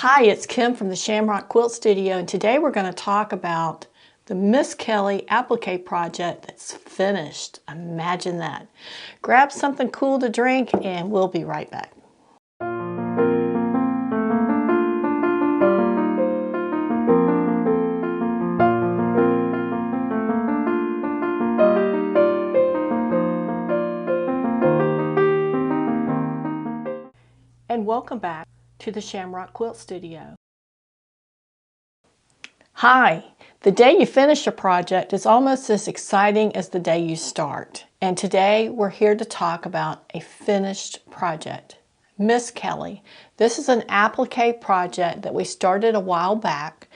Hi, it's Kim from the Shamrock Quilt Studio, and today we're going to talk about the Miss Kelly applique project that's finished. Imagine that. Grab something cool to drink and we'll be right back. And welcome back to the Shamrock Quilt Studio. Hi! The day you finish a project is almost as exciting as the day you start. And today we're here to talk about a finished project. Miss Kelly. This is an applique project that we started a while back,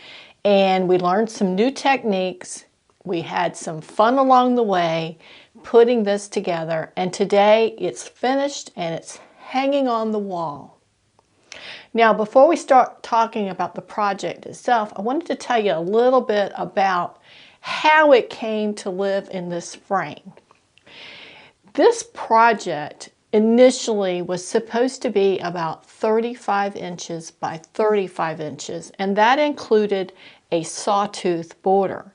and we learned some new techniques. We had some fun along the way putting this together, and today it's finished and it's hanging on the wall. Now, before we start talking about the project itself, I wanted to tell you a little bit about how it came to live in this frame. This project initially was supposed to be about 35 inches by 35 inches, and that included a sawtooth border.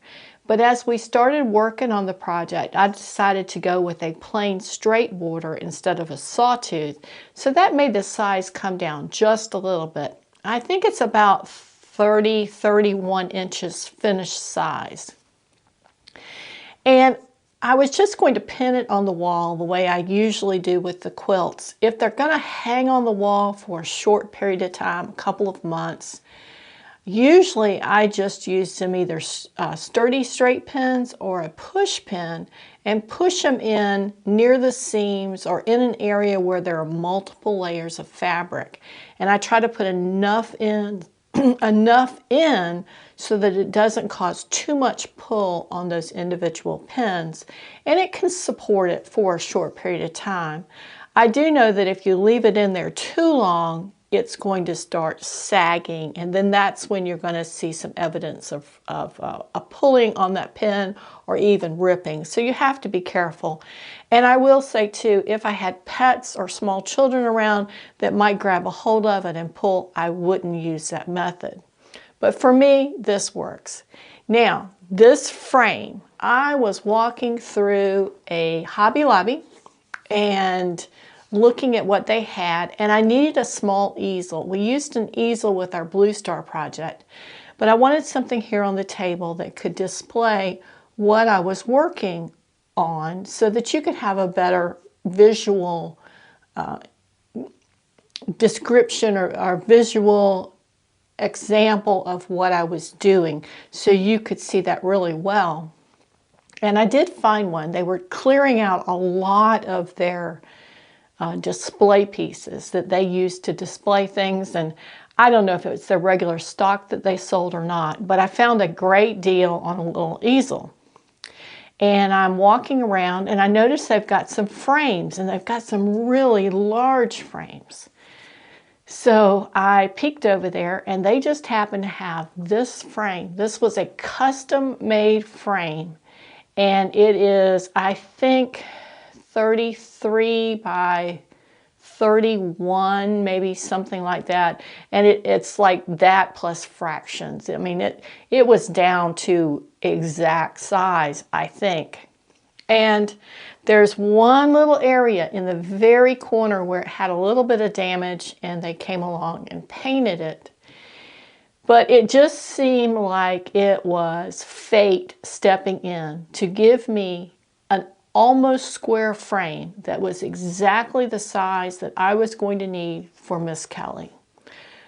But as we started working on the project, I decided to go with a plain straight border instead of a sawtooth. So that made the size come down just a little bit. I think it's about 31 inches finished size. And I was just going to pin it on the wall the way I usually do with the quilts. If they're going to hang on the wall for a short period of time, a couple of months, usually I just use some either sturdy straight pins or a push pin and push them in near the seams or in an area where there are multiple layers of fabric. And I try to put enough in so that it doesn't cause too much pull on those individual pins, and it can support it for a short period of time. I do know that if you leave it in there too long, it's going to start sagging, and then that's when you're going to see some evidence of a pulling on that pin or even ripping. So you have to be careful. And I will say too, if I had pets or small children around that might grab a hold of it and pull, I wouldn't use that method. But for me, this works. Now, this frame, I was walking through a Hobby Lobby and looking at what they had, and I needed a small easel. We used an easel with our Blue Star project, but I wanted something here on the table that could display what I was working on so that you could have a better visual description or visual example of what I was doing, so you could see that really well. And I did find one. They were clearing out a lot of their display pieces that they used to display things, and I don't know if it's their regular stock that they sold or not, but I found a great deal on a little easel. And I'm walking around and I noticed they've got some frames, and they've got some really large frames. So I peeked over there, and they just happened to have this frame. This was a custom-made frame, and it is, I think, 33 by 31, maybe something like that. And it's like that plus fractions. I mean, it was down to exact size, I think. And there's one little area in the very corner where it had a little bit of damage, and they came along and painted it. But it just seemed like it was fate stepping in to give me an almost square frame that was exactly the size that I was going to need for Miss Kelly.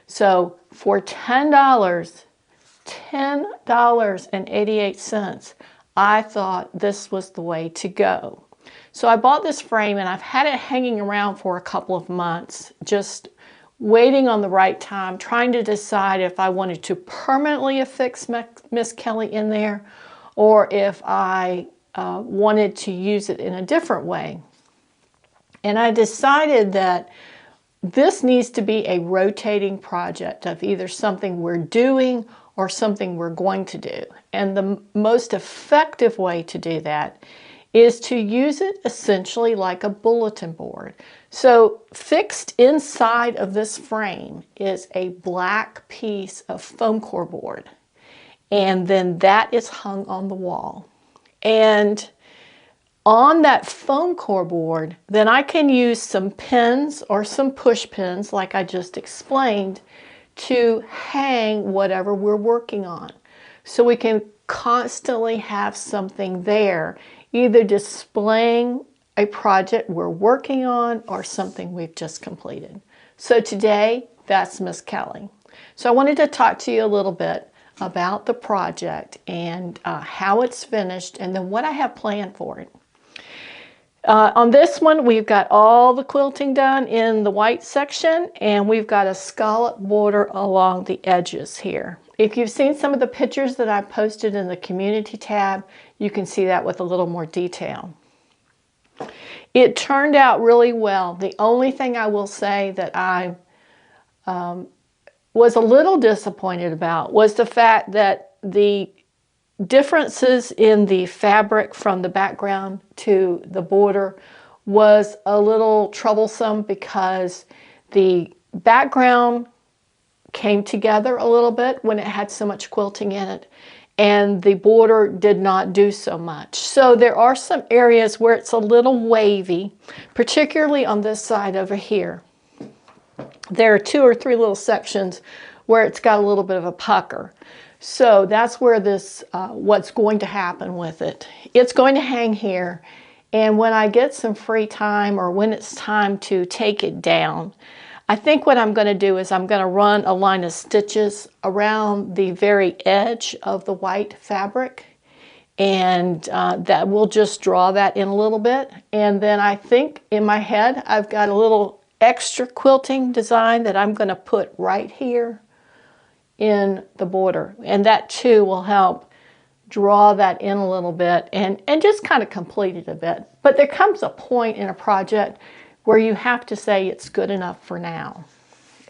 So for $10.88, I thought this was the way to go. So I bought this frame, and I've had it hanging around for a couple of months, just waiting on the right time, trying to decide if I wanted to permanently affix Miss Kelly in there, or if I wanted to use it in a different way. And I decided that this needs to be a rotating project of either something we're doing or something we're going to do. And the most effective way to do that is to use it essentially like a bulletin board. So fixed inside of this frame is a black piece of foam core board. And then that is hung on the wall. And on that foam core board, then I can use some pins or some push pins, like I just explained, to hang whatever we're working on. So we can constantly have something there, either displaying a project we're working on or something we've just completed. So today, that's Miss Kelly. So I wanted to talk to you a little bit about the project and how it's finished, and then what I have planned for it. On this one, we've got all the quilting done in the white section, and we've got a scallop border along the edges here. If you've seen some of the pictures that I posted in the community tab, you can see that with a little more detail. It turned out really well. The only thing I will say that I was a little disappointed about was the fact that the differences in the fabric from the background to the border was a little troublesome, because the background came together a little bit when it had so much quilting in it, and the border did not do so much. So there are some areas where it's a little wavy, particularly on this side over here. There are 2 or 3 little sections where it's got a little bit of a pucker. So that's where this, what's going to happen with it. It's going to hang here, and when I get some free time, or when it's time to take it down, I think what I'm going to do is I'm going to run a line of stitches around the very edge of the white fabric, and that will just draw that in a little bit. And then I think in my head I've got a little extra quilting design that I'm going to put right here in the border, and that too will help draw that in a little bit and just kind of complete it a bit. But there comes a point in a project where you have to say it's good enough for now.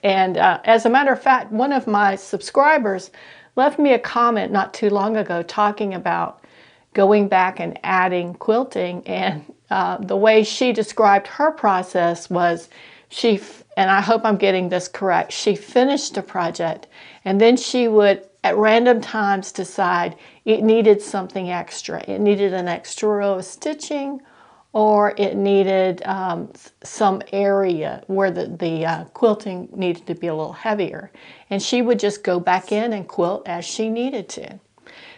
And as a matter of fact, one of my subscribers left me a comment not too long ago talking about going back and adding quilting, and the way she described her process was and I hope I'm getting this correct, she finished a project and then she would at random times decide it needed something extra. It needed an extra row of stitching, or it needed some area where the quilting needed to be a little heavier. And she would just go back in and quilt as she needed to.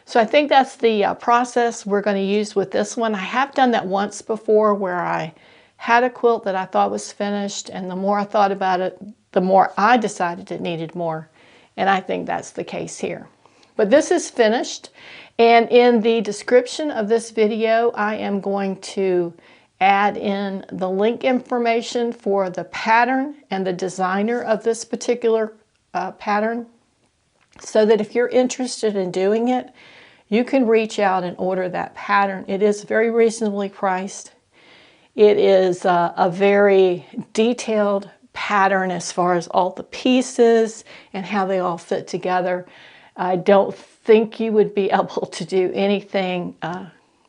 So I think that's the process we're going to use with this one. I have done that once before, where I had a quilt that I thought was finished, and the more I thought about it, the more I decided it needed more. And I think that's the case here. But this is finished, and in the description of this video, I am going to add in the link information for the pattern and the designer of this particular pattern, so that if you're interested in doing it, you can reach out and order that pattern. It is very reasonably priced. It is a very detailed pattern as far as all the pieces and how they all fit together. I don't think you would be able to do anything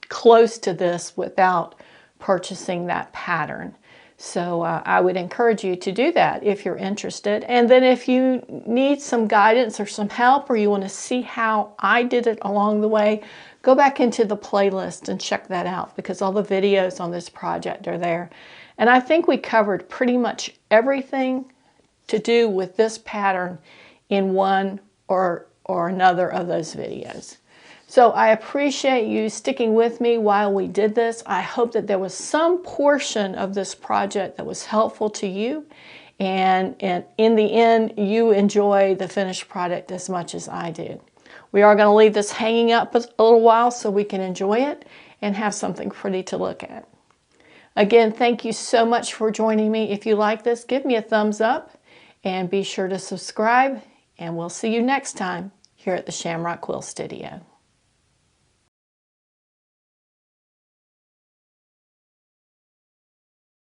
close to this without purchasing that pattern. So I would encourage you to do that if you're interested. And then if you need some guidance or some help, or you want to see how I did it along the way, go back into the playlist and check that out, because all the videos on this project are there. And I think we covered pretty much everything to do with this pattern in one or another of those videos. So I appreciate you sticking with me while we did this. I hope that there was some portion of this project that was helpful to you, and in the end, you enjoy the finished product as much as I did. We are going to leave this hanging up a little while so we can enjoy it and have something pretty to look at. Again, thank you so much for joining me. If you like this, give me a thumbs up and be sure to subscribe, and we'll see you next time here at the Shamrock Quilt Studio.